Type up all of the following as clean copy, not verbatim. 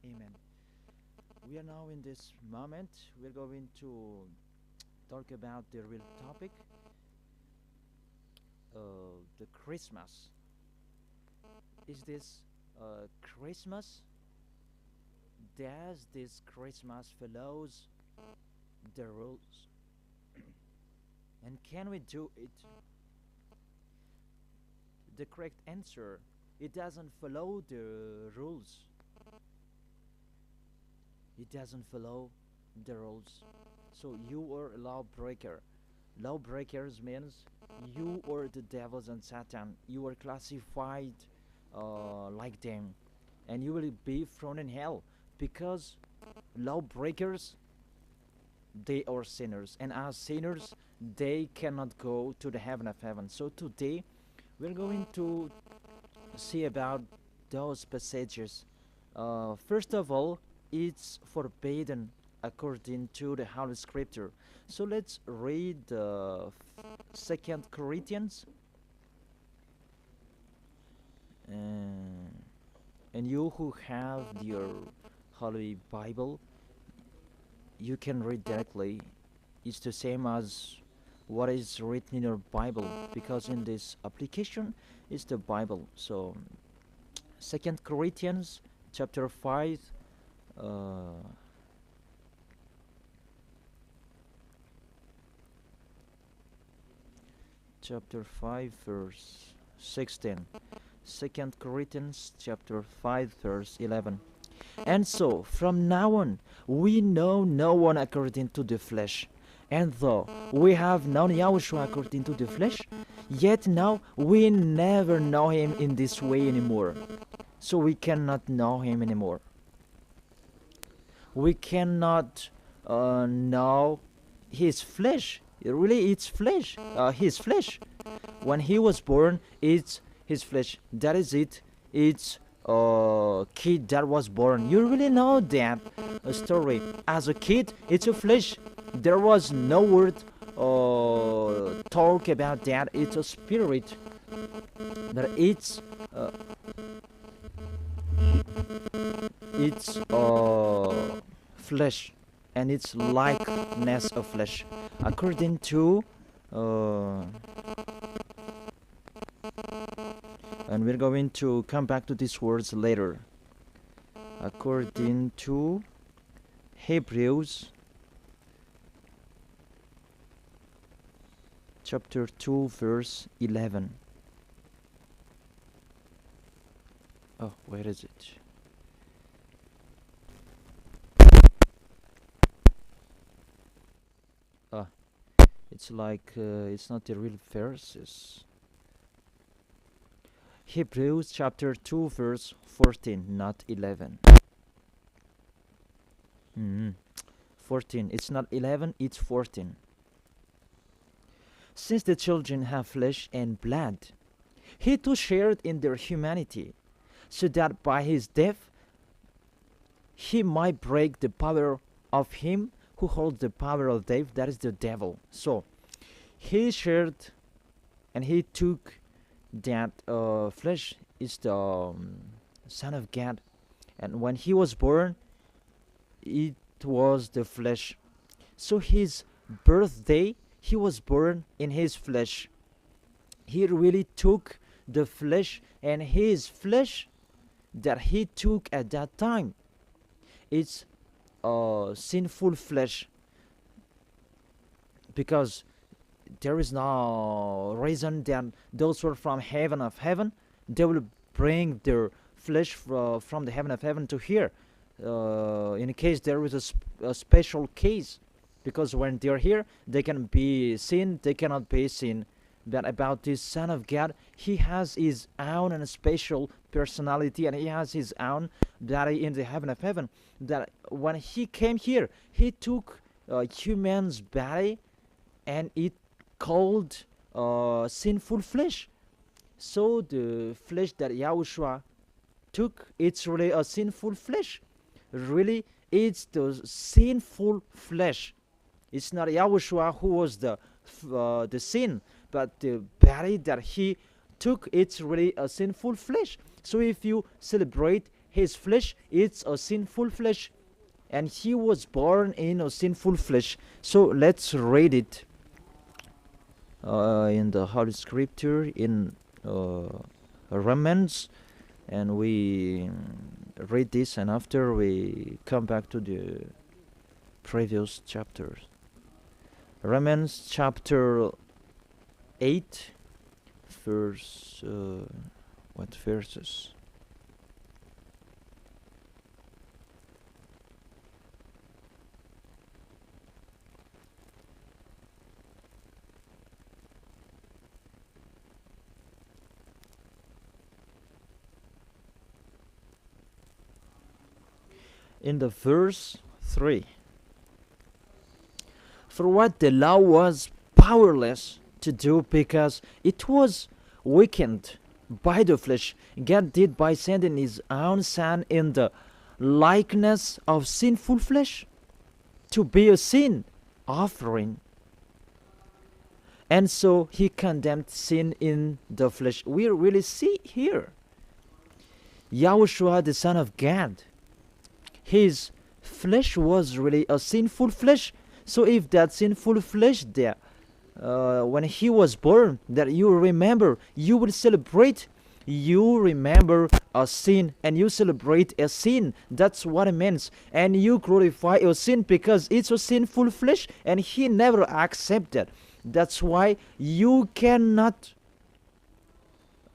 Amen. We are now in this moment. We're going to talk about the real topic, the Christmas. Is this Christmas? Does this Christmas follows the rules? And can we do it? The correct answer, it doesn't follow the rules. It doesn't follow the rules. So you are a lawbreaker. Lawbreakers means you are the devils and Satan. You are classified like them, and you will be thrown in hell because lawbreakers, they are sinners, and as sinners they cannot go to the heaven of heaven. So today we're going to see about those passages. First of all, it's forbidden according to the Holy Scripture. So let's read 2 Corinthians. And you who have your Holy Bible, you can read directly. It's the same as what is written in your Bible, because in this application is the Bible. So 2 Corinthians chapter 5, chapter 5 verse 16. 2 Corinthians chapter 5 verse 11. And so from now on we know no one according to the flesh. And though we have known Yahushua according to the flesh, yet now we never know him in this way anymore. So we cannot know him anymore. We cannot know his flesh. Really, it's flesh. His flesh. When he was born, it's his flesh. That is it. It's a kid that was born. You really know that story. As a kid, it's a flesh. There was no word talk about that. It's a spirit. But it's flesh, and it's likeness of flesh. According to and we're going to come back to these words later. According to Hebrews chapter 2 verse 11. Oh, where is it? It's like it's not the real verses. Hebrews chapter 2 verse 14, not 11. 14. It's not 11, it's 14. Since the children have flesh and blood, he too shared in their humanity, so that by his death he might break the power of him who holds the power of death, that is the devil. So he shared and he took that flesh, is the Son of God, and when he was born, it was the flesh. So his birthday, he was born in his flesh. He really took the flesh, and his flesh that he took at that time, it's sinful flesh, because there is no reason that those who are from heaven of heaven, they will bring their flesh from the heaven of heaven to here, in case there is a special case, because when they're here they can be seen, they cannot be seen. But about this Son of God, he has his own and special personality, and he has his own body in the heaven of heaven, that when he came here, he took a human's body, and it called sinful flesh. So the flesh that Yahushua took, it's really a sinful flesh. Really, it's the sinful flesh. It's not Yahushua who was the sin, but the body that he took, it's really a sinful flesh. So if you celebrate his flesh is a sinful flesh, and he was born in a sinful flesh. So let's read it in the Holy Scripture in Romans, and we read this, and after we come back to the previous chapters. Romans chapter 8, verse what verses? In the verse 3, for what the law was powerless to do because it was weakened by the flesh, God did by sending his own Son in the likeness of sinful flesh to be a sin offering. And so he condemned sin in the flesh. We really see here Yahushua, the Son of God, his flesh was really a sinful flesh. So if that sinful flesh there, when he was born, that you remember, you will celebrate, you remember a sin and you celebrate a sin. That's what it means. And you glorify your sin because it's a sinful flesh and he never accepts that. That's why you cannot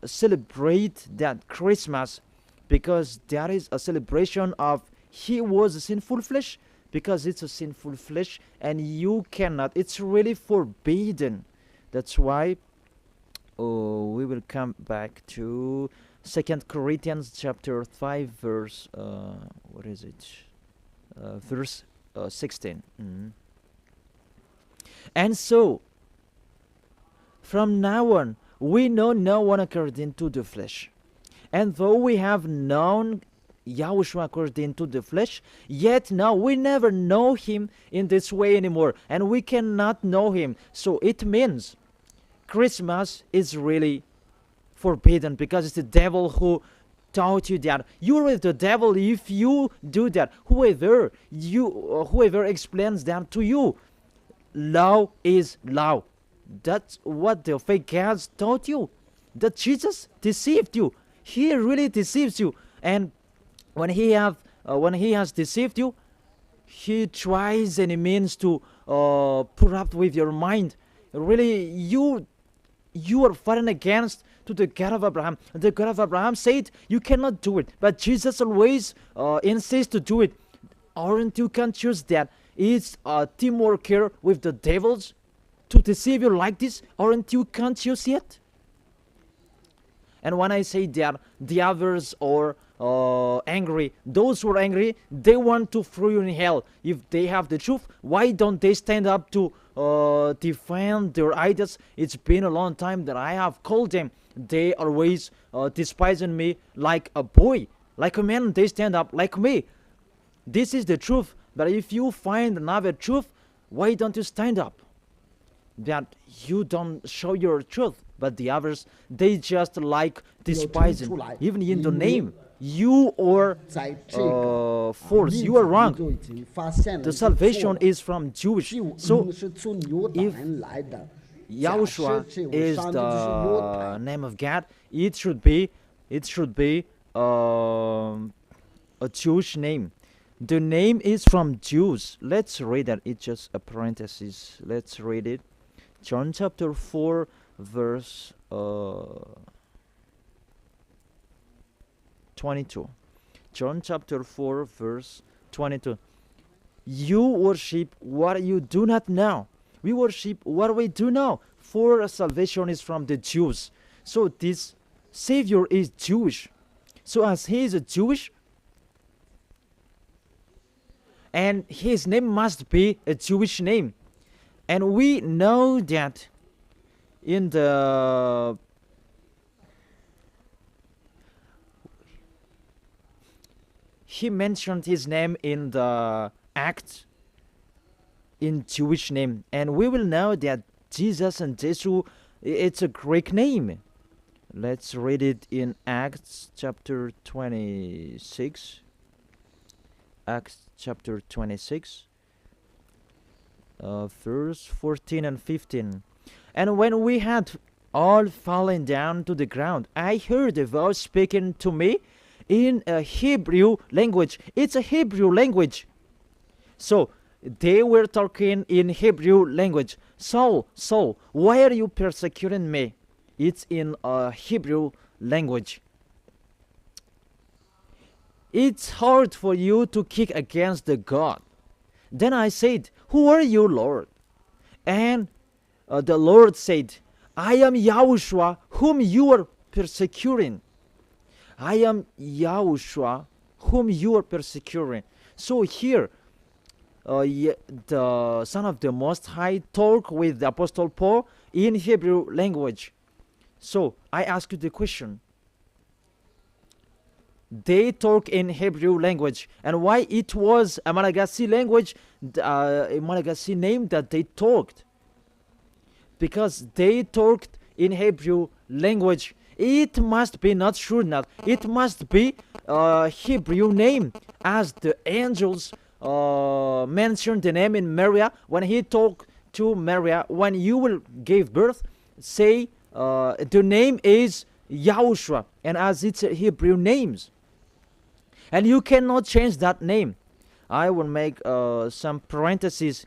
celebrate that Christmas, because there is a celebration of he was a sinful flesh, because it's a sinful flesh and you cannot. It's really forbidden. That's why we will come back to 2 Corinthians chapter 5 verse what is it? Verse 16. And so from now on we know no one according to the flesh. And though we have known Yahushua according to the flesh, yet now we never know him in this way anymore, and we cannot know him. So it means Christmas is really forbidden, because it's the devil who taught you that. You're with the devil if you do that. Whoever explains that to you, law is law. That's what the fake gods taught you. That Jesus deceived you. He really deceives you, and when he has deceived you, he tries any means to put up with your mind. Really, you are fighting against to the God of Abraham. The God of Abraham said you cannot do it, but Jesus always insists to do it. Aren't you conscious that it's a teamwork here with the devils to deceive you like this? Aren't you conscious yet? And when I say that the others are angry, those who are angry, they want to throw you in hell. If they have the truth, why don't they stand up to defend their ideas? It's been a long time that I have called them. They always despising me like a boy, like a man. They stand up like me. This is the truth. But if you find another truth, why don't you stand up? That you don't show your truth. But the others, they just like despising. Even in the name, you are false. You are wrong. The salvation is from Jewish. So if Yahushua is the name of God, it should be a Jewish name. The name is from Jews. Let's read that. It's just a parenthesis. Let's read it. John chapter 4 verse 22. John chapter 4 verse 22. You worship what you do not know. We worship what we do know, for salvation is from the Jews. So this Savior is Jewish. So as he is a Jewish, and his name must be a Jewish name. And we know that in the he mentioned his name in the Acts in Jewish name, and we will know that Jesus and Jesus, it's a Greek name. Let's read it in Acts chapter 26. Acts chapter 26, verse 14 and 15. And when we had all fallen down to the ground, I heard a voice speaking to me in a Hebrew language. It's a Hebrew language. So they were talking in Hebrew language. Saul, Saul, why are you persecuting me? It's in a Hebrew language. It's hard for you to kick against the God. Then I said, who are you, Lord? And the Lord said, I am Yahushua, whom you are persecuting. I am Yahushua, whom you are persecuting. So here, the Son of the Most High talked with the Apostle Paul in Hebrew language. So I ask you the question. They talk in Hebrew language, and why it was a Malagasy language, a Malagasy name that they talked? Because they talked in Hebrew language. It must be, not sure not, it must be a Hebrew name, as the angels mentioned the name in Maria when he talked to Maria. When you will give birth, say the name is YAHOSHUA, and as it's a Hebrew names. And you cannot change that name. I will make some parentheses,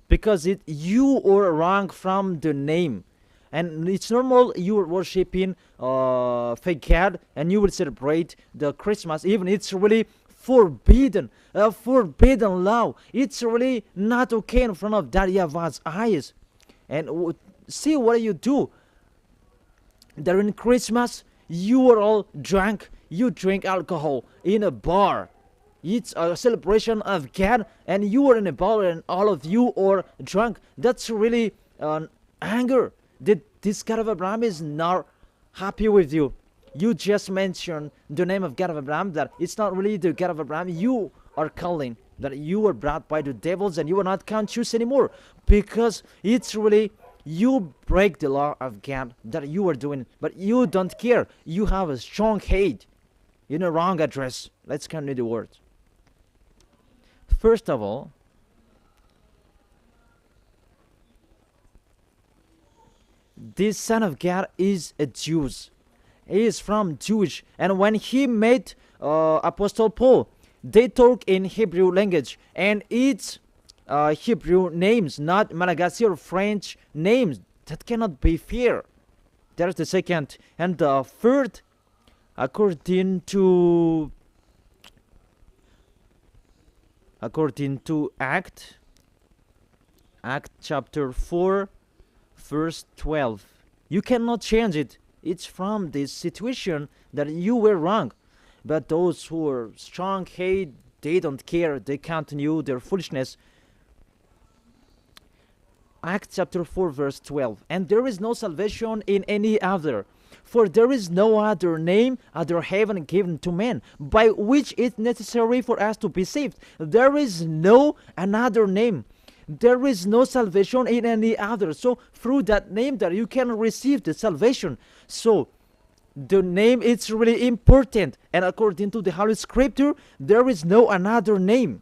because you are wrong from the name. And it's normal you are worshiping fake God, and you will celebrate the Christmas. Even it's really forbidden, a forbidden law. It's really not okay in front of that YAHVAH's eyes. And see what you do. During Christmas, you are all drunk. You drink alcohol in a bar. It's a celebration of God, and you are in a bar, and all of you are drunk. That's really anger. This God of Abraham is not happy with you. You just mentioned the name of God of Abraham, that it's not really the God of Abraham you are calling, that you were brought by the devils and you are not conscious anymore, because it's really you break the law of God that you are doing, but you don't care. You have a strong hate in a wrong address. Let's continue the words. First of all, this Son of God is a Jew. He is from Jewish, and when he met Apostle Paul, they talk in Hebrew language, and it's Hebrew names, not Malagasy or French names. That cannot be fair. There's the second. And the third, according to Act chapter 4, verse 12. You cannot change it. It's from this situation that you were wrong. But those who are strong hate, they don't care. They continue their foolishness. Acts chapter 4, verse 12. And there is no salvation in any other, for there is no other name under heaven given to men, by which it's necessary for us to be saved. There is no another name. There is no salvation in any other. So through that name that you can receive the salvation. So the name is really important. And according to the Holy Scripture, there is no another name.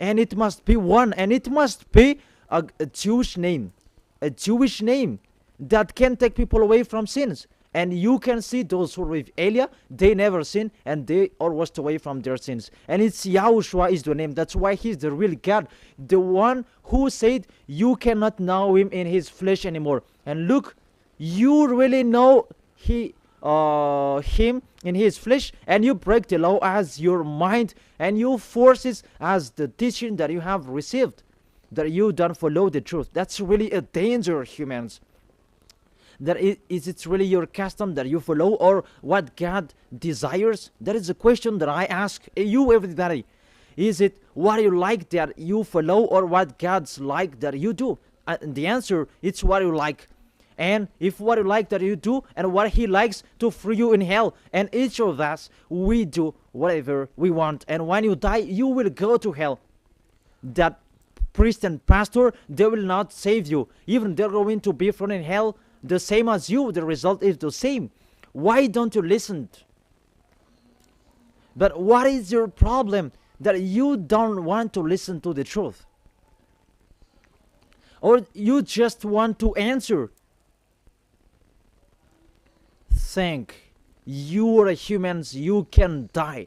And it must be one. And it must be a Jewish name. A Jewish name that can take people away from sins. And you can see those who are with Elia, they never sin, and they are washed away from their sins. And it's Yahushua is the name. That's why he's the real God. The one who said you cannot know him in his flesh anymore. And look, you really know him in his flesh, and you break the law as your mind, and you force it as the teaching that you have received, that you don't follow the truth. That's really a danger, humans. That is it really your custom that you follow, or what God desires? That is a question that I ask you, everybody. Is it what you like that you follow, or what God's like that you do? And the answer, it's what you like. And if what you like that you do, and what he likes to free you in hell. And each of us, we do whatever we want. And when you die, you will go to hell. That priest and pastor, they will not save you. Even they're going to be thrown in hell the same as you. The result is the same. Why don't you listen? But what is your problem that you don't want to listen to the truth? Or you just want to answer? Think. You are humans. You can die.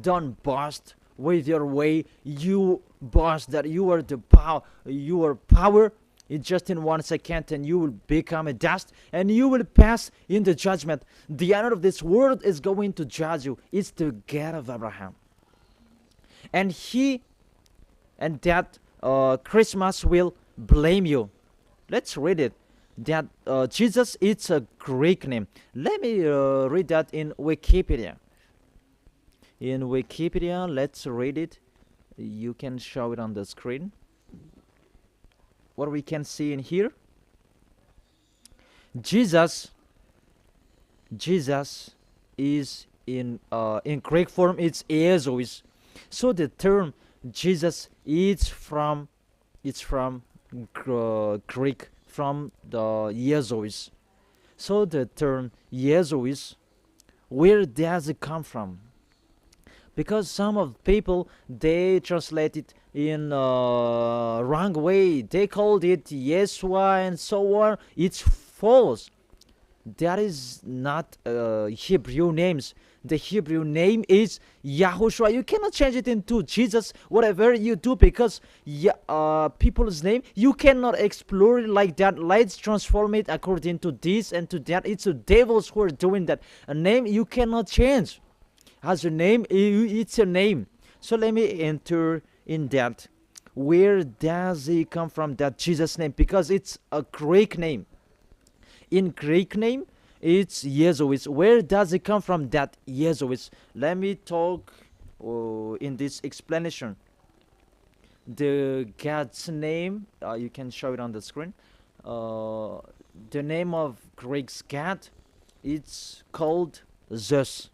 Don't boast with your way. You boast that you are the power. You are power. It's just in 1 second, and you will become a dust, and you will pass in the judgment. The honor of this world is going to judge you. It's the God of Abraham, and that Christmas will blame you. Let's read it. That Jesus, it's a Greek name. Let me read that in Wikipedia. In Wikipedia, let's read it. You can show it on the screen. What we can see in here, Jesus is in Greek form. It's YAHOSHUA. So the term Jesus is from Greek, from the YAHOSHUA. So the term YAHOSHUA, where does it come from? Because some of people, they translate it in wrong way. They called it Yeshua and so on. It's false. That is not Hebrew names. The Hebrew name is YAHOSHUA. You cannot change it into Jesus, whatever you do, because people's name, you cannot explore it like that. Let's transform it according to this and to that. It's the devils who are doing that. A name you cannot change. As a name, it's a name. So let me enter in that. Where does it come from, that Jesus name? Because it's a Greek name. In Greek name, it's YAHOSHUA. Where does it come from, that YAHOSHUA? Let me talk in this explanation. The God's name, you can show it on the screen. The name of Greek's God, it's called Zeus.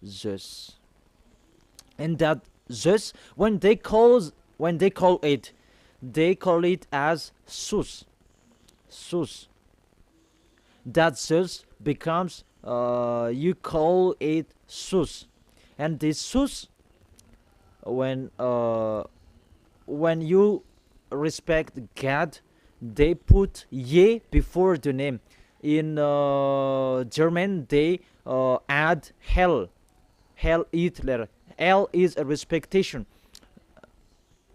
Zeus. And that Zeus, when they call it, they call it as Zeus. Zeus. That Zeus becomes you call it Zeus. And this Zeus, when you respect God, they put Ye before the name. In German, they add Hell. Hell Hitler. L is a respectation.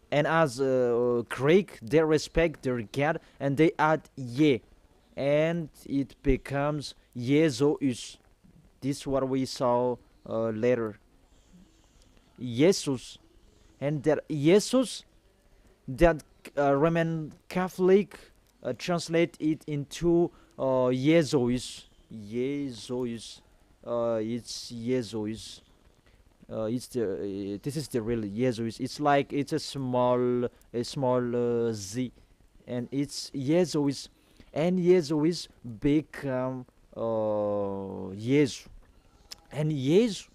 And as Greek, they respect their God and they add Ye. And it becomes YAHOSHUA. This is what we saw later. Jesus. And that Jesus, that Roman Catholic translate it into YAHOSHUA. YAHOSHUA. It's YAHOSHUA. This is the real YAHOSHUA. It's like it's a small Z, and it's YAHOSHUA, and YAHOSHUA become Yesu, and Yesu,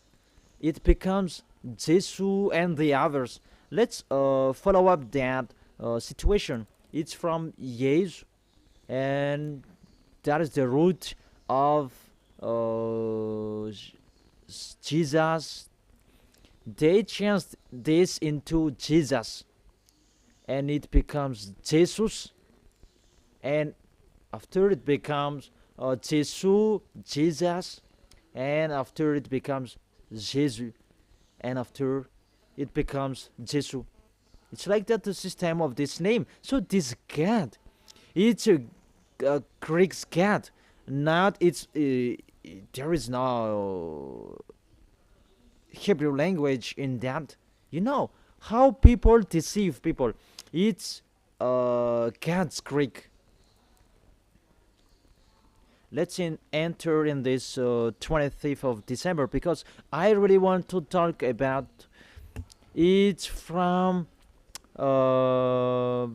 it becomes Jesus and the others. Let's follow up that situation. It's from Yesu, and that is the root of Jesus. They changed this into Jesus, and it becomes Jesus, and after it becomes Jesus, and after it becomes Jesus, and after it becomes Jesus. It's like that, the system of this name. So this God, it's a Greek God. Not it's there is no Hebrew language in that. You know how people deceive people. It's God's Greek. Let's enter in this 25th of December, because I really want to talk about it's from the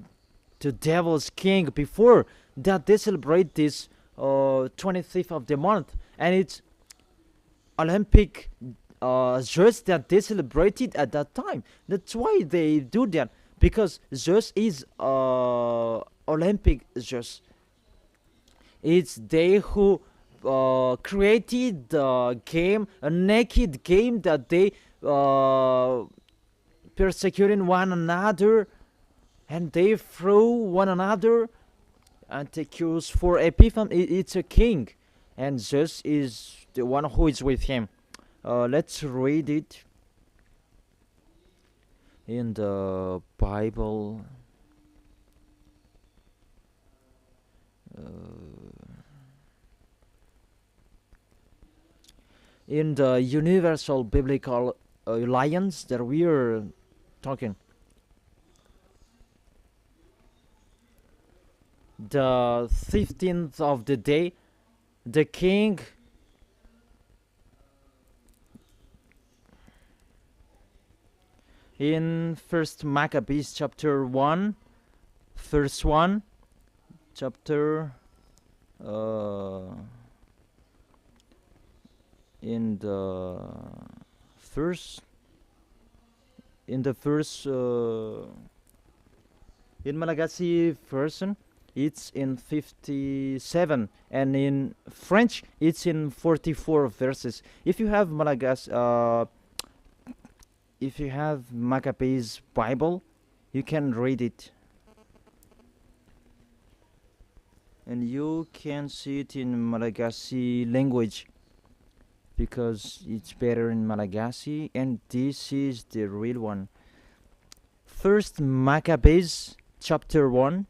devil's king. Before that, they celebrate this 25th of the month, and it's Olympic Jeux that they celebrated at that time. That's why they do that, because Zeus is Olympic Zeus. It's they who created the game, a naked game that they persecuting one another, and they threw one another. Antiochus for Epiphan, it's a king, and Zeus is the one who is with him. Let's read it in the Bible. In the Universal Biblical Alliance that we are talking. The 15th of the day, the king in First Maccabees chapter 1, verse 1, chapter in the first in Malagasy version it's in 57, and in French it's in 44 verses. If you have if you have Maccabees Bible, you can read it, and you can see it in Malagasy language, because it's better in Malagasy, and this is the real one. First Maccabees chapter 1,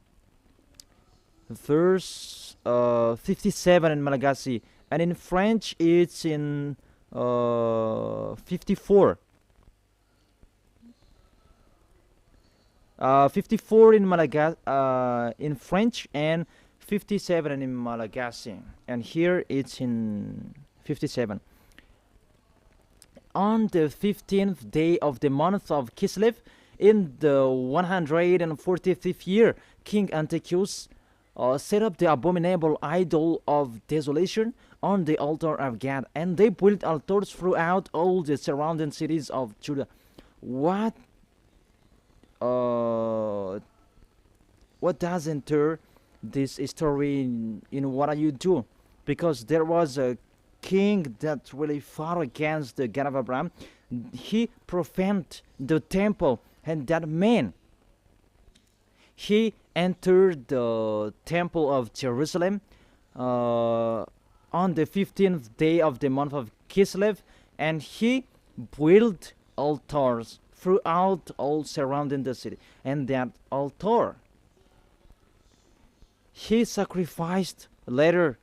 verse 57 in Malagasy, and in French it's in 54. 54 in in French, and 57 in Malagasy, and here it's in 57. On the 15th day of the month of Kislev, in the 145th year, King Antiochus set up the abominable idol of desolation on the altar of God, and they built altars throughout all the surrounding cities of Judah. What does enter this story in what you do? Because there was a king that really fought against the God of Abraham. He profaned the temple, and that man, he entered the temple of Jerusalem on the 15th day of the month of Kislev, and he built altars throughout all surrounding the city. And that altar, he sacrificed later,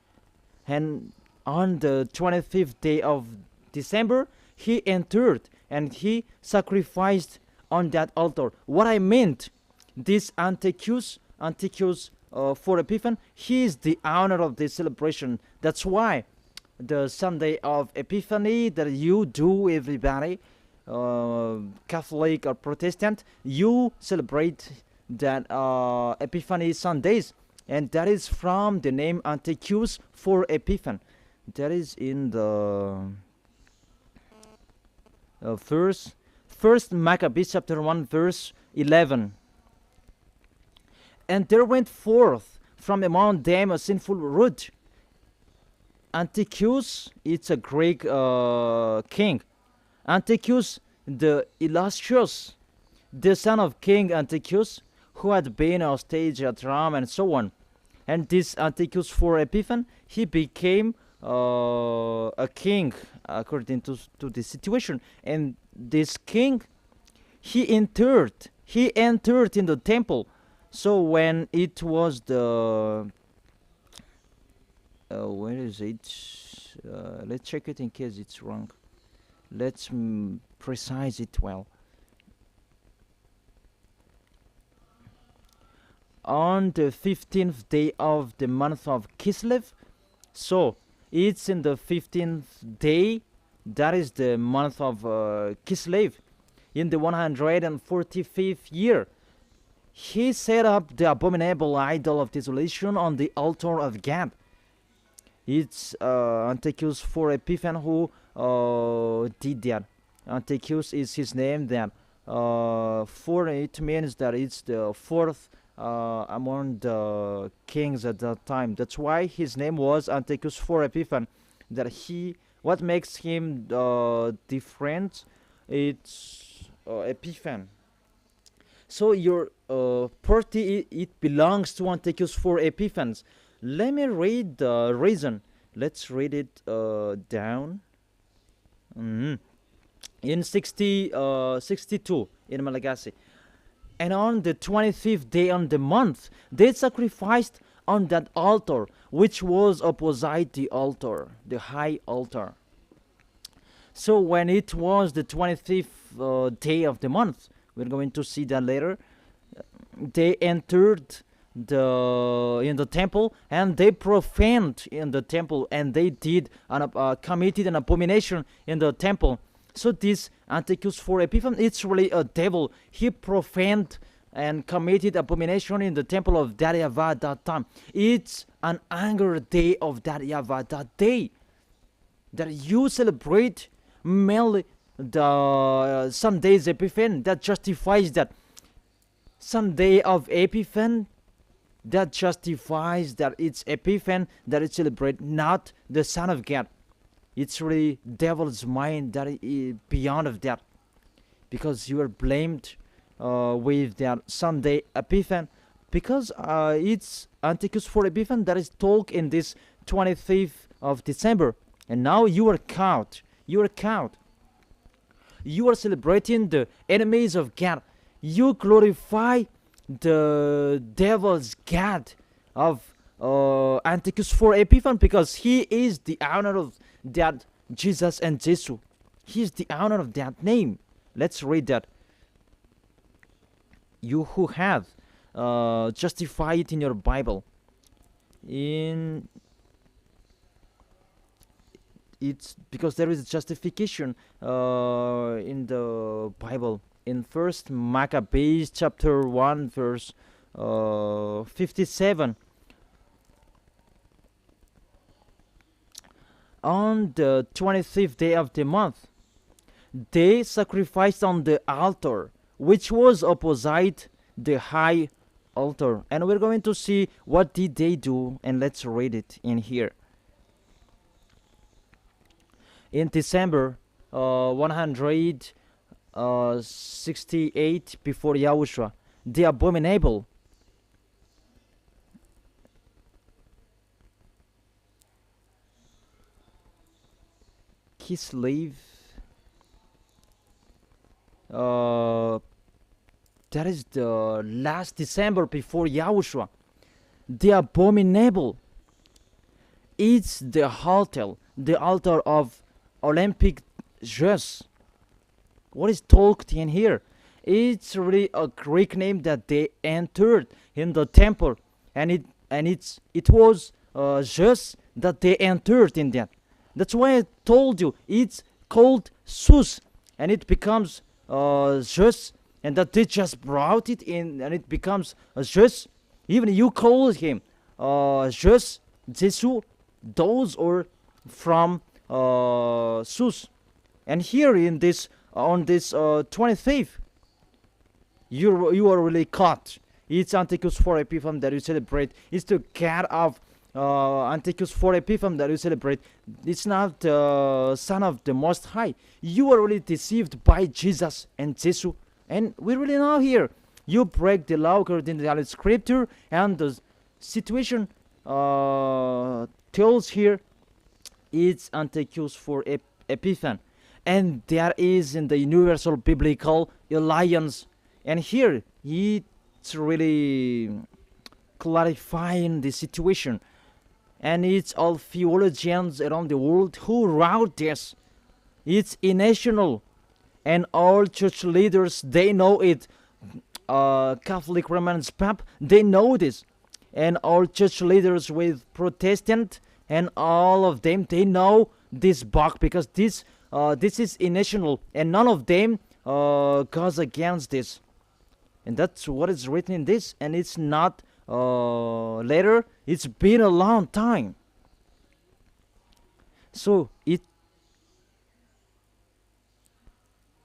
and on the 25th day of December, he entered and he sacrificed on that altar. What I meant, this Antiochus for Epiphan, he is the owner of this celebration. That's why the Sunday of Epiphany that you do, everybody, Catholic or Protestant, you celebrate that Epiphany Sundays, and that is from the name Antiochus for Epiphan. That is in the First Maccabees chapter 1 verse 11. And there went forth from among them a sinful root. Antiochus, it's a Greek king. Antiochus the illustrious, the son of King Antiochus, who had been a stage at Rome and so on. And this Antiochus for Epiphan, he became a king according to the situation. And this king, he entered in the temple. So when it was the where is it? Let's check it in case it's wrong. Let's precise it well. On the 15th day of the month of Kislev, so it's in the 15th day, that is the month of Kislev, in the 145th year, he set up the abominable idol of desolation on the altar of God. It's Antiochus for Epiphan who did that. Antiochus is his name then. 4, it means that it's the fourth among the kings at that time. That's why his name was Antiochus IV Epiphan. That he, what makes him different, it's Epiphan. So your party, it belongs to Antiochus IV Epiphans. Let me read the reason. Let's read it down. In 62 in Malagasy. And on the 25th day on the month, they sacrificed on that altar, which was opposite the altar, the high altar. So when it was the 25th day of the month, we're going to see that later, they entered in the temple, and they profaned in the temple, and they committed an abomination in the temple. So this Antiochus IV Epiphan, it's really a devil. He profaned and committed abomination in the temple of that YAHVAH at that time. It's an anger day of that YAHVAH, that day that you celebrate mainly the some days Epiphan, that justifies that. Some day of Epiphan, that justifies that it's Epiphan that it celebrate, not the Son of God. It's really devil's mind that is beyond of that, because you are blamed with that Sunday Epiphan, because it's Antiochus IV Epiphan that is told in this 25th of December, and now you are caught. You are caught. You are celebrating the enemies of God. You glorify the devil's God of Antiochus IV Epiphan, because he is the owner of that Jesus and Jesus. He is the owner of that name. Let's read that. You who have justify it in your Bible. It's because there is justification in the Bible. In First Maccabees chapter 1 verse 57. On the 25th day of the month, they sacrificed on the altar, which was opposite the high altar. And we're going to see what did they do, and let's read it in here. In December 168 before YAHOSHUA, the abominable Kislev, that is the last December before YAHOSHUA, the abominable, it's the altar of Olympic Zeus. What is talked in here? It's really a Greek name that they entered in the temple, and it was Zeus that they entered in that. That's why I told you it's called Zeus, and it becomes Zeus, and that they just brought it in, and it becomes Zeus. Even you call him Zeus, Jesus, those are from Zeus. And here in this on this 25th, you are really caught. It's Antiochus IV Epiphan that you celebrate. It's the God of Antiochus IV Epiphan that you celebrate. It's not the Son of the Most High. You are really deceived by Jesus and Jesus. And we really know here, you break the law according to the Scripture, and the situation tells here it's Antiochus IV Epiphan. And there is in the universal biblical alliance. And here it's really clarifying the situation. And it's all theologians around the world who wrote this. It's national, and all church leaders, they know it. Catholic Roman Pope, they know this. And all church leaders with Protestant and all of them, they know this book, because this is national, and none of them goes against this. And that's what is written in this, and it's not later. It's been a long time. So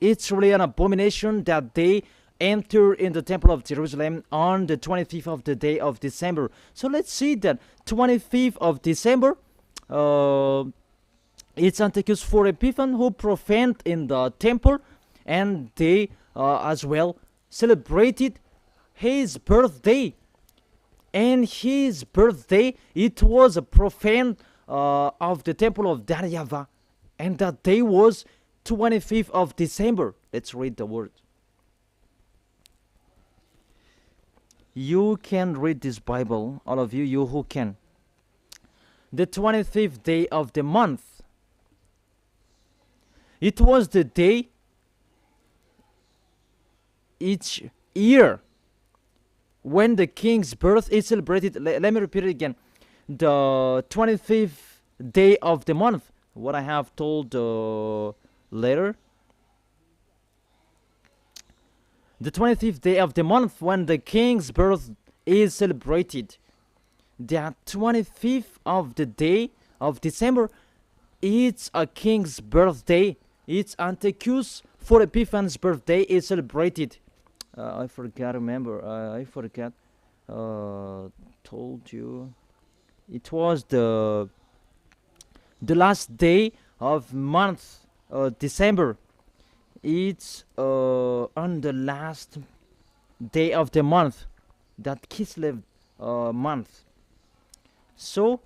It's really an abomination that they enter in the temple of Jerusalem on the 25th of the day of December. So let's see that 25th of December, it's Antiochus for Epiphan who profaned in the temple, and they as well celebrated his birthday. And his birthday, it was a profane of the temple of YAHVAH, and that day was 25th of December. Let's read the word. You can read this Bible, all of you, you who can. The 25th day of the month. It was the day each year when the king's birth is celebrated. Let me repeat it again. The 25th day of the month. What I have told later. The 25th day of the month when the king's birth is celebrated. The 25th of the day of December, it's a king's birthday. It's Antiochus for Epiphan's birthday is celebrated. I forgot, remember, I forgot, told you. It was the last day of month, December. It's on the last day of the month, that Kislev month. So,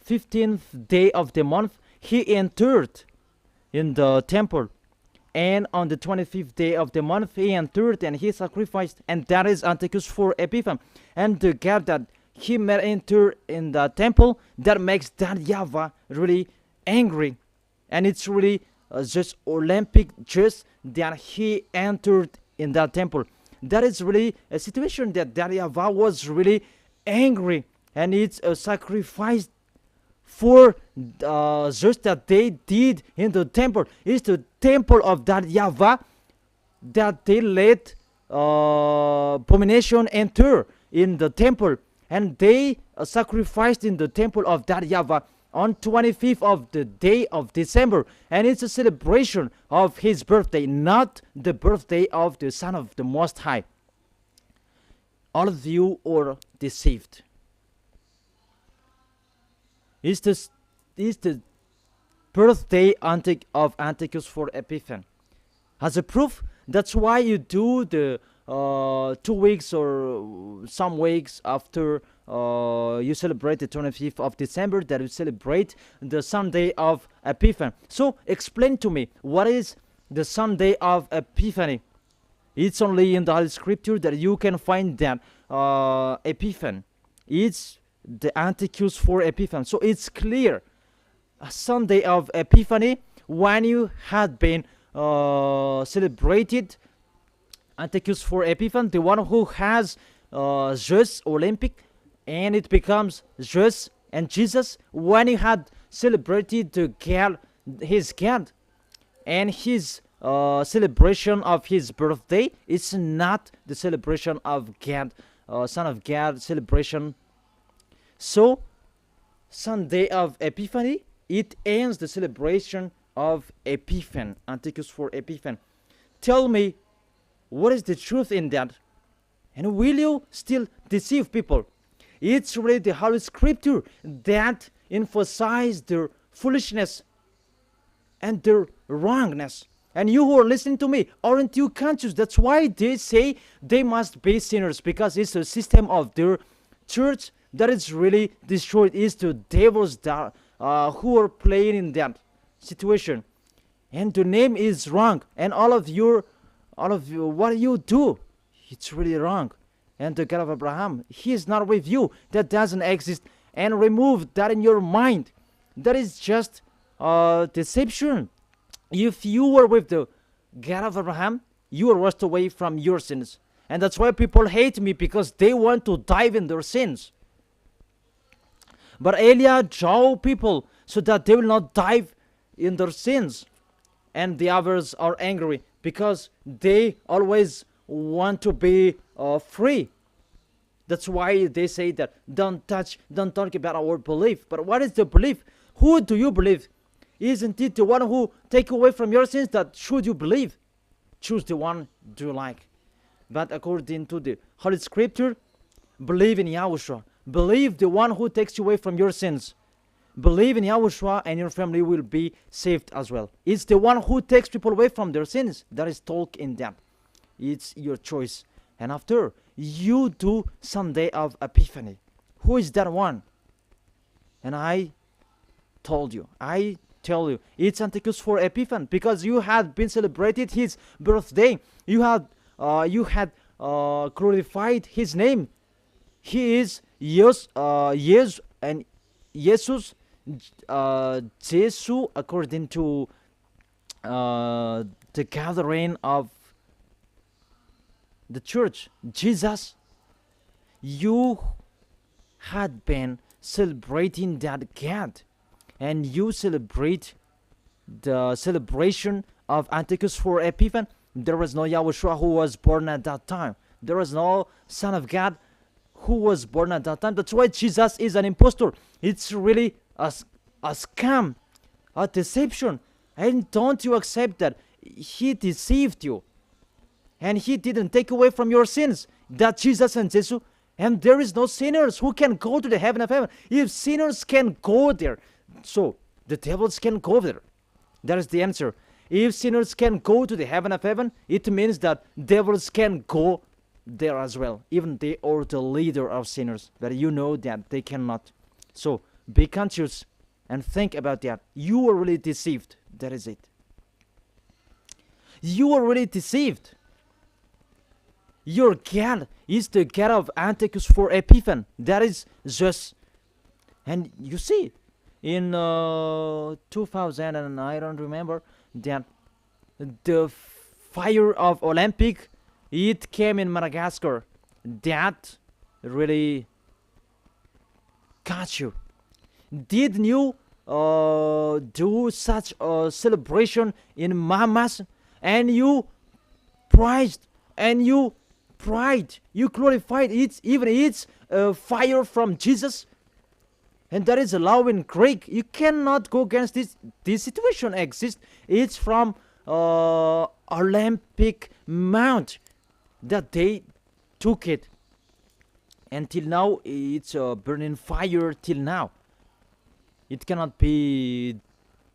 15th day of the month, he entered in the temple. And on the 25th day of the month, he entered and he sacrificed. And that is Antiochus for Epiphan. And the God that he may enter in the temple, that makes that YAHVAH really angry. And it's really just Olympic, just that he entered in that temple. That is really a situation that YAHVAH was really angry. And it's a sacrifice for just that they did in the temple. It's the temple of that YAHVAH that they let abomination enter in the temple. And they sacrificed in the temple of that YAHVAH on 25th of the day of December. And it's a celebration of his birthday, not the birthday of the Son of the Most High. All of you are deceived. Is the birthday of Antiochus for Epiphan. As a proof, that's why you do the 2 weeks or some weeks after you celebrate the 25th of December, that you celebrate the Sunday of Epiphany. So explain to me, what is the Sunday of Epiphany? It's only in the Holy Scripture that you can find that Epiphany. It's the Antiochus for Epiphany. So it's clear, a Sunday of Epiphany, when you had been celebrated Antiochus for Epiphany, the one who has Zeus Olympic, and it becomes Zeus and Jesus, when he had celebrated the God, his God, and his celebration of his birthday, it's not the celebration of God, Son of God celebration. So, Sunday of Epiphany, it ends the celebration of Epiphany, Antiochus for Epiphany. Tell me, what is the truth in that? And will you still deceive people? It's really the Holy Scripture that emphasizes their foolishness and their wrongness. And you who are listening to me, aren't you conscious? That's why they say they must be sinners, because it's a system of their church that is really destroyed. Is the devils that who are playing in that situation, and the name is wrong. And all of you, what you do, it's really wrong. And the God of Abraham, He is not with you. That doesn't exist. And remove that in your mind. That is just deception. If you were with the God of Abraham, you are washed away from your sins. And that's why people hate me, because they want to dive in their sins. But Elia draw people so that they will not dive in their sins. And the others are angry because they always want to be free. That's why they say that don't talk about our belief. But what is the belief? Who do you believe? Isn't it the one who take away from your sins that should you believe? choose the one you like. But according to the Holy Scripture, believe in Yahushua. Believe the one who takes you away from your sins. Believe in Yahushua and your family will be saved as well. It's the one who takes people away from their sins that is talk in them. It's your choice. And after, you do Sunday of Epiphany. Who is that one? And I tell you, it's Antiochus for Epiphany, because you had been celebrated his birthday. You had glorified his name. He is Jesus and Jesus, Jesus, according to the gathering of the church. Jesus, you had been celebrating that God, and you celebrate the celebration of Antiochus for Epiphany. There was no Yahushua who was born at that time. There was no Son of God who was born at that time. That's why Jesus is an impostor. It's really a scam, a deception. And don't you accept that he deceived you, and he didn't take away from your sins. That Jesus and Jesus, and there is no sinners who can go to the heaven of heaven. If sinners can go there, so the devils can go there. That is the answer. If sinners can go to the heaven of heaven, it means that devils can go there as well. Even they are the leader of sinners, but you know that they cannot. So be conscious and think about that. You are really deceived. That is it. You are really deceived. Your God is the God of Antiochus for Epiphany. That is just, and you see, in 2000, and I don't remember, that the fire of Olympic, it came in Madagascar. That really got you. Did you do such a celebration in Mamas, and you prized, and you glorified it, even it's fire from Jesus, and that is allowed in Greek. You cannot go against this. This situation exists. It's from Olympic Mount that they took it, and till now it's burning fire till now. It cannot be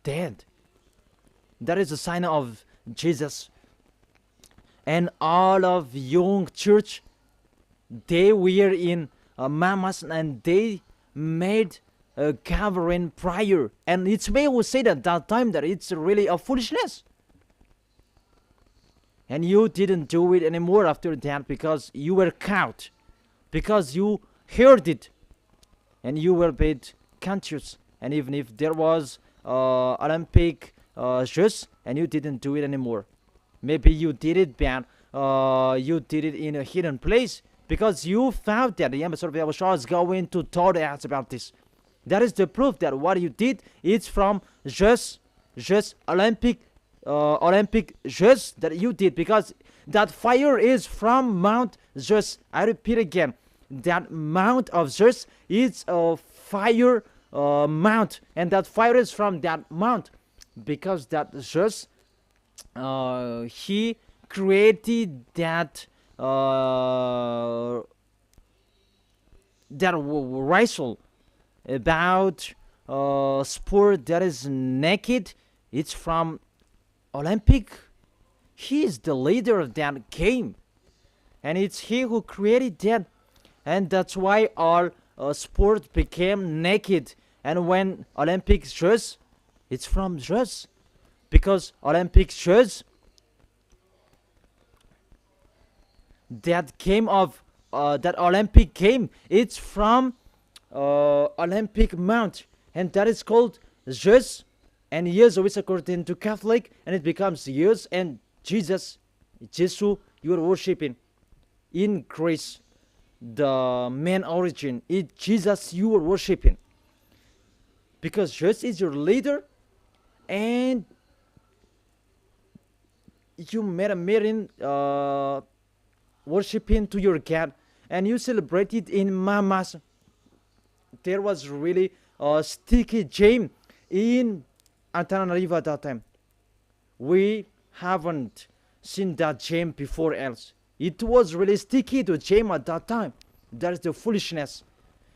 dead. That is a sign of Jesus. And all of young church, they were in Mamas, and they made a gathering prayer. And it's me who said at that time that it's really a foolishness. And you didn't do it anymore after that, because you were caught, because you heard it, and you were made conscious. And even if there was Olympic Jeux, and you didn't do it anymore. Maybe you did it bad. You did it in a hidden place, because you found that the ambassador of YAHOSHUAH is going to tell us about this. That is the proof that what you did is from just Olympic Jeux that you did, because that fire is from Mount Zeus. I repeat again, that Mount of Zeus is a fire mount, and that fire is from that mount, because that Zeus, he created that wrestle about sport that is naked. It's from Olympic. He is the leader of that game, and it's he who created that, and that's why our sport became naked. And when Olympic Jeux, it's from Jeux, because Olympic Jeux, that game of that Olympic game, it's from Olympic Mount, and that is called Jeux. And Yesu is according to Catholic, and it becomes Yesu and Jesus. Jesus, you are worshiping in Greece, the main origin. It's Jesus you are worshiping, because Jesus is your leader, and you made a meeting worshiping to your God, and you celebrated in Mamas. There was really a sticky jam in Antananarivo at that time. We haven't seen that gem before else. It was really sticky to gem at that time. That is the foolishness.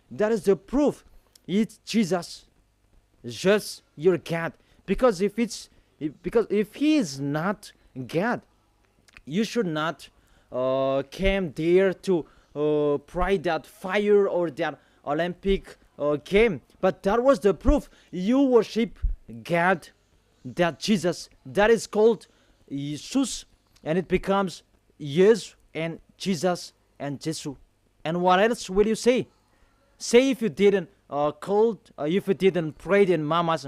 That is the proof. It's Jesus, just your God. Because if he is not God, you should not came there to pray that fire or that Olympic game. But that was the proof. You worship God, that Jesus, that is called Jesus, and it becomes yes and Jesus and Jesus. And what else will you say? Say if you didn't if you didn't pray in mamas.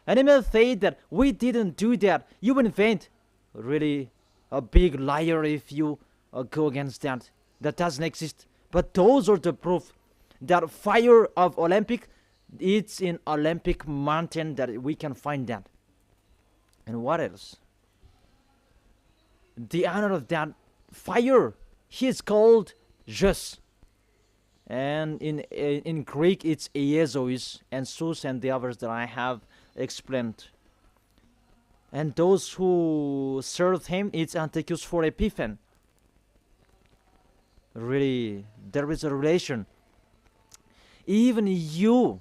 And you may say that we didn't do that. You invent. Really a big liar if you go against that. That doesn't exist. But those are the proof that fire of Olympic, it's in Olympic mountain that we can find that. And what else? The honor of that fire, he is called Zeus. And in Greek it's Iezois and Zeus and the others that I have explained. And those who served him, it's Antiochus for Epiphan. Really, there is a relation. Even you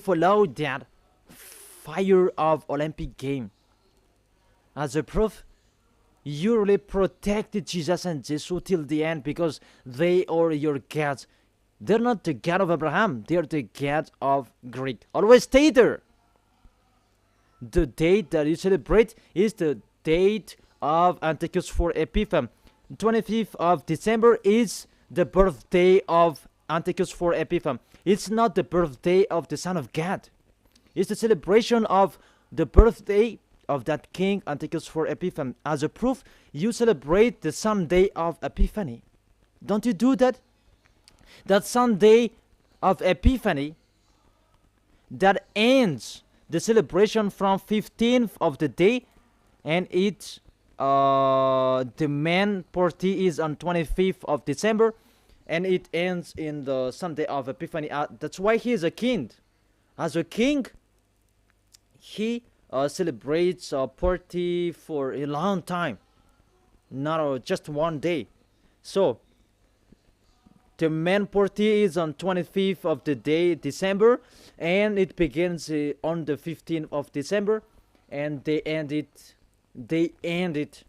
follow that fire of Olympic game. As a proof, you really protected Jesus and Jesus till the end because they are your gods. They're not the God of Abraham. They're the God of Greek. Always stay there. The date that you celebrate is the date of Antiochus for Epiphan. 25th of December is the birthday of Antiochus for Epiphan. It's not the birthday of the Son of God. It's the celebration of the birthday of that king Antiochus for Epiphan. As a proof, you celebrate the Sunday of Epiphany. Don't you do that? That Sunday of Epiphany that ends the celebration from 15th of the day, and it's the main party is on 25th of December, and it ends in the Sunday of Epiphany. That's why he is a king. As a king, he celebrates a party for a long time, not just one day. So the main party is on 25th of the day December, and it begins on the 15th of December, and they end it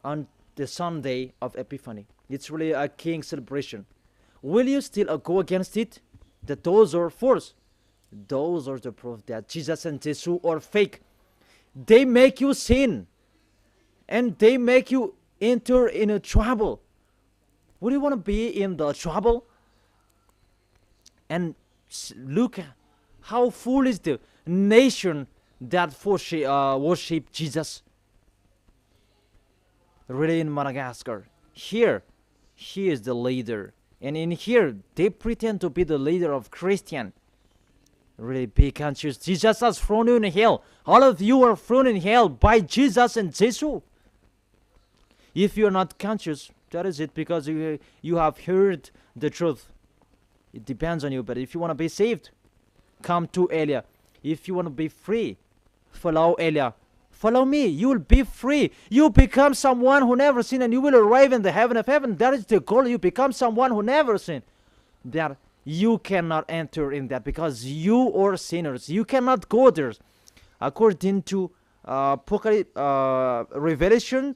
on the Sunday of Epiphany. It's really a king celebration. Will you still go against it? That those are false. Those are the proof that Jesus and Jesus are fake. They make you sin, and they make you enter in a trouble. Would you want to be in the trouble? And look how foolish the nation that worship Jesus. Really in Madagascar. Here, he is the leader. And in here, they pretend to be the leader of Christian. Really be conscious. Jesus has thrown you in hell. All of you are thrown in hell by Jesus and Jesus. If you are not conscious, that is it, because you have heard the truth. It depends on you. But if you want to be saved, come to Elia. If you want to be free, follow Elia. Follow me. You will be free. You become someone who never sinned, and you will arrive in the heaven of heaven. That is the goal. You become someone who never sinned. That you cannot enter in that because you are sinners. You cannot go there. According to Revelation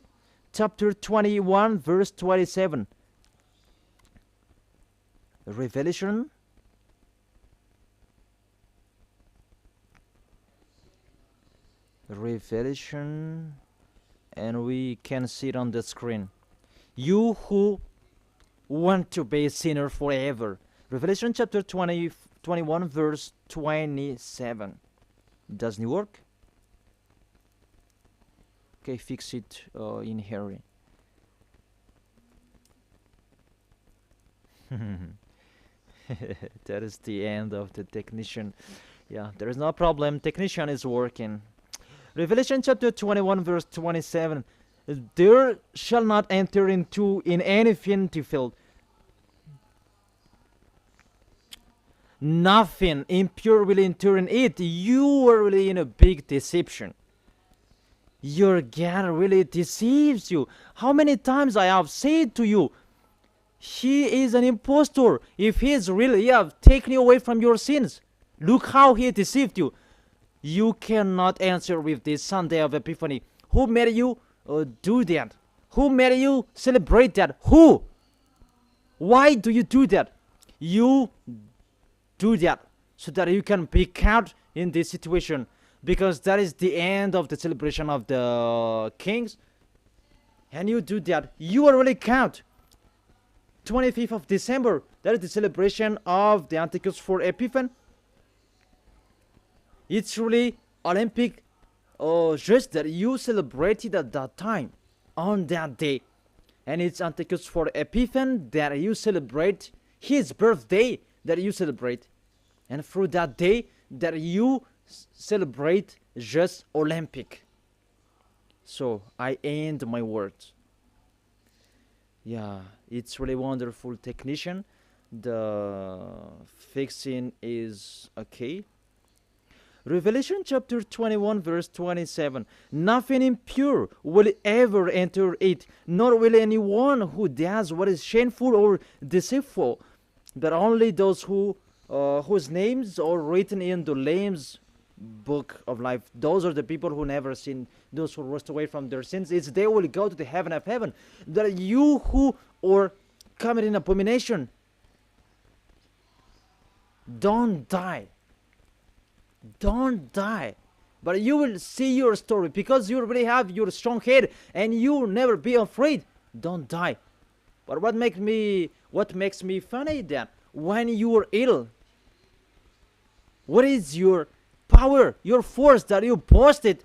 chapter 21 verse 27. Revelation and we can see it on the screen. You who want to be a sinner forever. Revelation chapter 21 verse 27. Doesn't it work? Okay, fix it in hurry. That is the end of the technician. Yeah, there is no problem. Technician is working. Revelation chapter 21 verse 27. There shall not enter into in any infinity field nothing impure will enter in it. You are really in a big deception. Your God really deceives you. How many times I have said to you, he is an impostor. If he is real, he have taken you away from your sins. Look how he deceived you. You cannot answer with this Sunday of Epiphany. Who made you do that? Who made you celebrate that? Who? Why do you do that? You do that so that you can be caught in this situation, because that is the end of the celebration of the kings. And you do that, you are really caught. 25th of December, that is the celebration of the Antichus for Epiphany. It's really Olympic, just that you celebrated at that time, on that day. And it's Antichus for Epiphany that you celebrate, his birthday that you celebrate. And through that day that you celebrate just Olympic. So I end my words. Yeah, it's really wonderful technician. The fixing is okay. Revelation chapter 21 verse 27. Nothing impure will ever enter it, nor will anyone who does what is shameful or deceitful, but only those whose names are written in the Lamb's book of life. Those are the people who never sin, those who rest away from their sins. It's they will go to the heaven of heaven. That you who are committing abomination, don't die. Don't die. But you will see your story, because you really have your strong head and you will never be afraid. Don't die. But what makes me funny then? When you are ill, what is your power, your force that you boasted?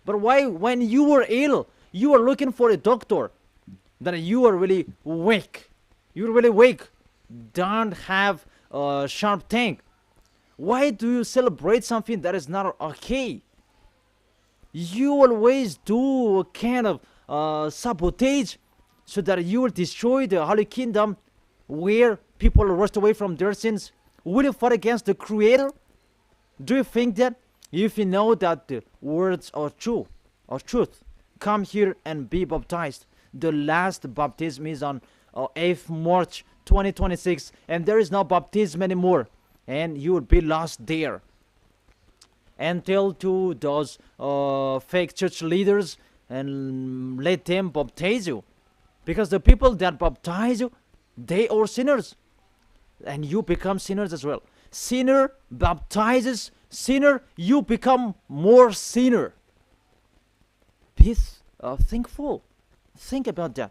But why, when you were ill, you were looking for a doctor, that you are really weak. You're really weak. Don't have a sharp tongue. Why do you celebrate something that is not okay? You always do a kind of sabotage so that you will destroy the Holy Kingdom, where people rust away from their sins. Will you fight against the Creator? Do you think that? If you know that the words are true, or truth, come here and be baptized. The last baptism is on 8th March 2026, and there is no baptism anymore, and you will be lost there. And tell to those fake church leaders and let them baptize you, because the people that baptize you, they are sinners, and you become sinners as well. Sinner baptizes sinner, you become more sinner. Be thankful. Think about that.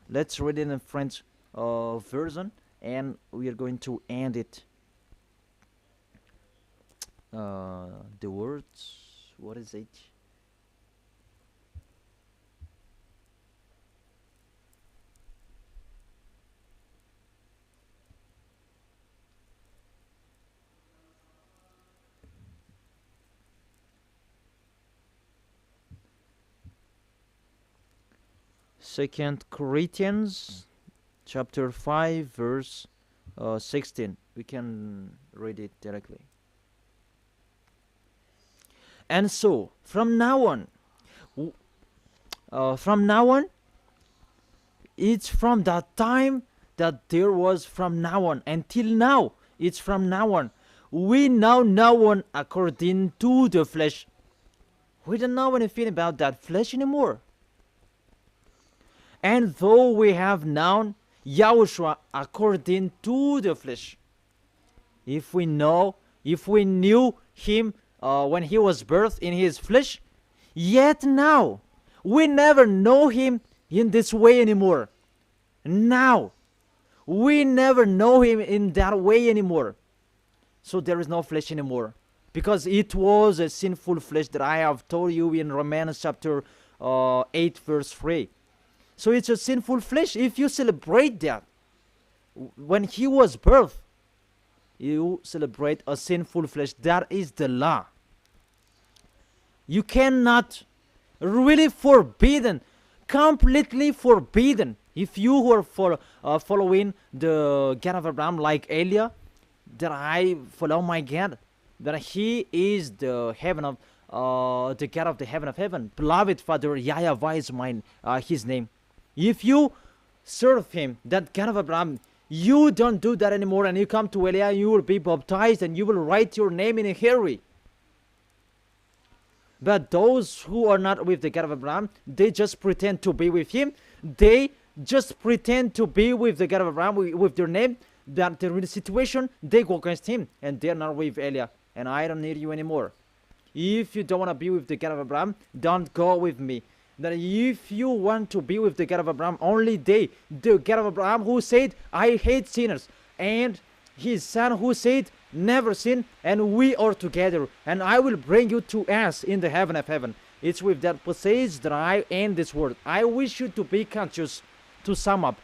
Let's read it in French version, and we are going to end it. The words, what is it? Second Corinthians chapter 5 verse 16. We can read it directly. And so from now on, it's from that time that there was from now on until now, it's from now on. We now know according to the flesh. We don't know anything about that flesh anymore. And though we have known Yahushua according to the flesh, if we knew him when he was birthed in his flesh, yet now we never know him in this way anymore. Now we never know him in that way anymore. So there is no flesh anymore, because it was a sinful flesh that I have told you in Romans chapter 8 verse 3. So it's a sinful flesh. If you celebrate that, when he was birthed, you celebrate a sinful flesh. That is the law. You cannot, really forbidden, completely forbidden. If you were following the God of Abraham like Elia, that I follow my God, that he is the heaven of the God of the heaven of heaven. Beloved Father, YAHVAH is his name. If you serve him, that God of Abraham, you don't do that anymore, and you come to Eliah, you will be baptized, and you will write your name in a hurry. But those who are not with the God of Abraham, they just pretend to be with him. They just pretend to be with the God of Abraham with their name. That they're in the situation, they go against him, and they're not with Eliah. And I don't need you anymore. If you don't want to be with the God of Abraham, don't go with me. That if you want to be with the God of Abraham, only the God of Abraham who said, I hate sinners, and his son who said, never sin, and we are together, and I will bring you to us in the heaven of heaven. It's with that passage that I end this word. I wish you to be conscious. To sum up,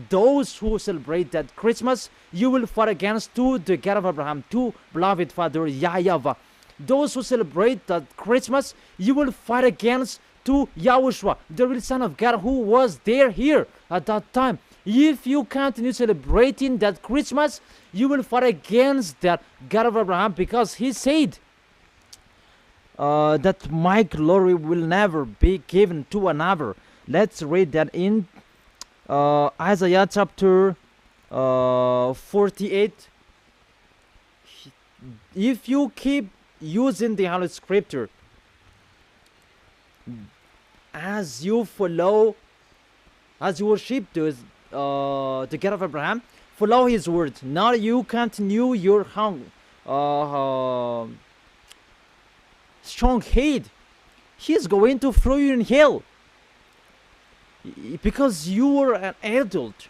those who celebrate that Christmas, you will fight against to the God of Abraham, to beloved Father YAHVAH. Those who celebrate that Christmas, you will fight against to YAHOSHUA, the real Son of God who was there here at that time. If you continue celebrating that Christmas, you will fight against that God of Abraham, because he said that my glory will never be given to another. Let's read that in Isaiah chapter 48. If you keep using the Holy Scripture as you follow, as you worship the God of Abraham, follow his words. Now you continue your strong hate. He is going to throw you in hell because you are an adult.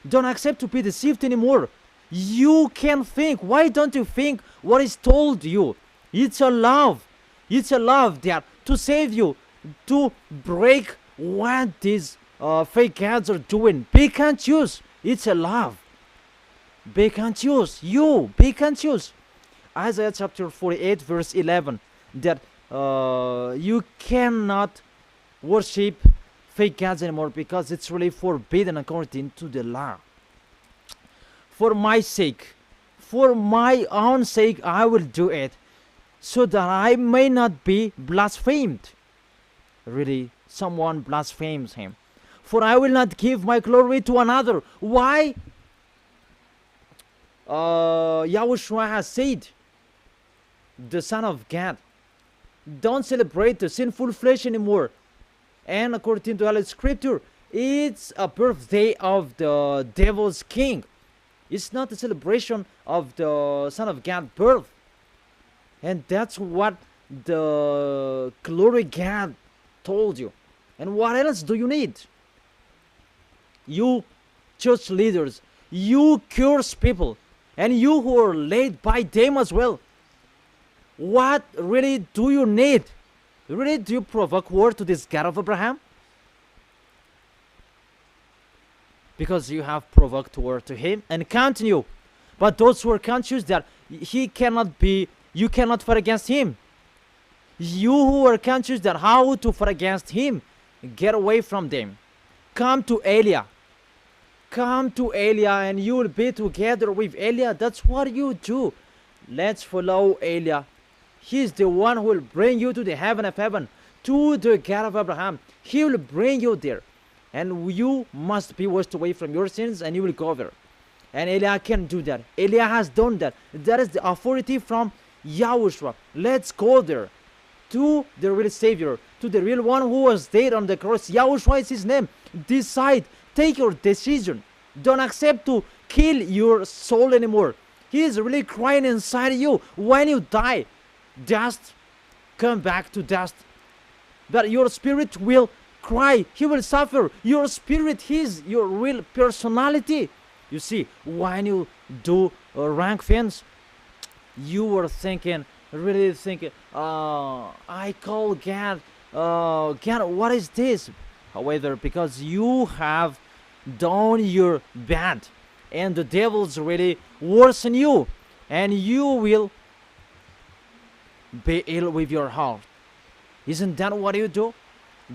Don't accept to be deceived anymore. You can think. Why don't you think what is told you? It's a love. It's a love there to save you, to break what these fake gods are doing. Be conscious. It's a love. Be conscious. You be conscious. Isaiah chapter 48 verse 11, that you cannot worship fake gods anymore because it's really forbidden according to the law. For my sake, for my own sake, I will do it, so that I may not be blasphemed. Really, someone blasphemes him. For I will not give my glory to another. Why? YAHOSHUA has said, the Son of God, don't celebrate the sinful flesh anymore. And according to Holy Scripture, it's a birthday of the devil's king. It's not a celebration of the Son of God's birth. And that's what the glory God told you. And what else do you need? You church leaders, you curse people, and you who are led by them as well. What really do you need? Really, do you provoke war to this God of Abraham? Because you have provoked war to him and continue. But those who are conscious that he cannot be, you cannot fight against him. You who are conscious that how to fight against him, get away from them. Come to Eliah. Come to Eliah, and you will be together with Eliah. That's what you do. Let's follow Eliah. He's the one who will bring you to the heaven of heaven, to the God of Abraham. He will bring you there. And you must be washed away from your sins, and you will go there. And Eliah can do that. Eliah has done that. That is the authority from YAHOSHUA. Let's go there, to the real Savior, to the real one who was dead on the cross. YAHOSHUA is his name. Decide. Take your decision. Don't accept to kill your soul anymore. He is really crying inside you. When you die, dust, come back to dust. But your spirit will cry. He will suffer. Your spirit is your real personality. You see, when you do wrong things, you are thinking, really thinking, I call God, God, what is this? However, because you have done your bad, and the devil's really worse than you, and you will be ill with your heart. Isn't that what you do?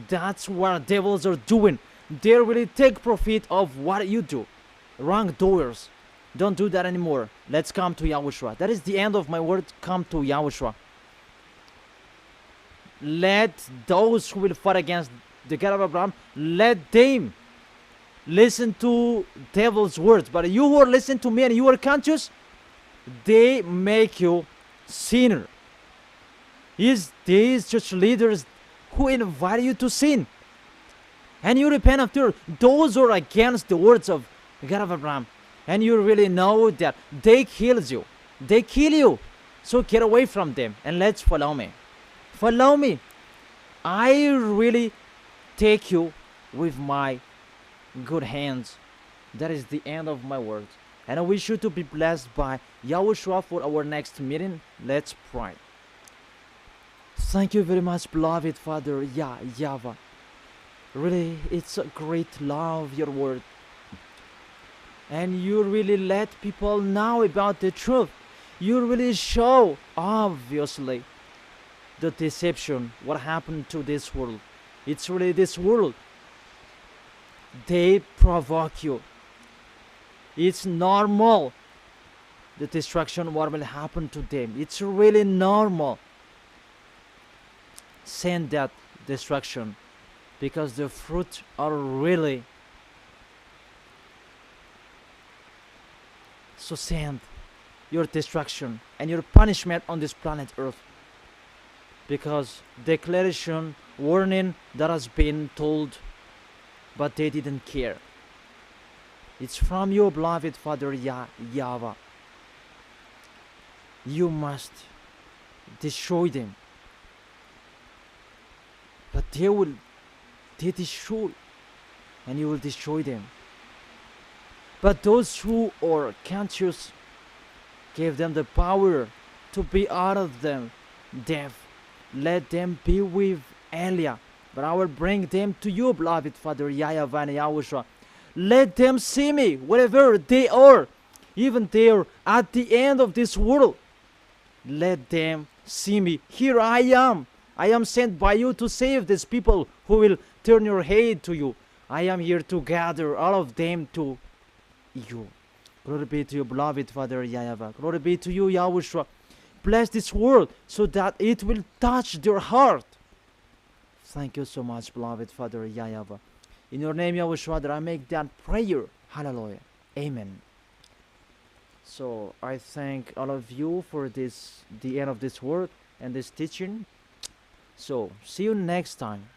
That's what devils are doing. They really take profit of what you do. Wrongdoers. Don't do that anymore. Let's come to YAHOSHUA. That is the end of my word. Come to YAHOSHUA. let those who will fight against the God of Abraham, let them listen to devil's words. But you who listen to me and you are conscious, they make you sinner. Is these church leaders who invite you to sin, and you repent after. Those who are against the words of God of Abraham, and you really know that they kills you, they kill you. So get away from them and let's follow me. Follow me. I really take you with my good hands. That is the end of my words. And I wish you to be blessed by YAHOSHUAH for our next meeting. Let's pray. Thank you very much, beloved Father YAHVAH. Really, it's a great love, your word. And you really let people know about the truth. You really show, obviously, the deception, what happened to this world. It's really this world. They provoke you. It's normal, the destruction, what will happen to them. It's really normal. Send that destruction, because the fruit are really. So send your destruction and your punishment on this planet Earth, because declaration, warning that has been told, but they didn't care. It's from your beloved Father YAHVAH. You must destroy them, but they destroy, and you will destroy them. But those who are conscious, give them the power to be out of them death. Let them be with Elia. But I will bring them to you, beloved Father YAHVAH and YAHOSHUAH. Let them see me wherever they are, even there at the end of this world. Let them see me. Here I am. I am sent by you to save these people who will turn your head to you. I am here to gather all of them to you. Glory be to you, beloved Father YAHVAH. Glory be to you, YAHOSHUAH. Bless this world so that it will touch their heart. Thank you so much, beloved Father YAHVAH. In your name, YAHOSHUAH, that I make that prayer. Hallelujah. Amen. So I thank all of you for the end of this word and this teaching. So see you next time.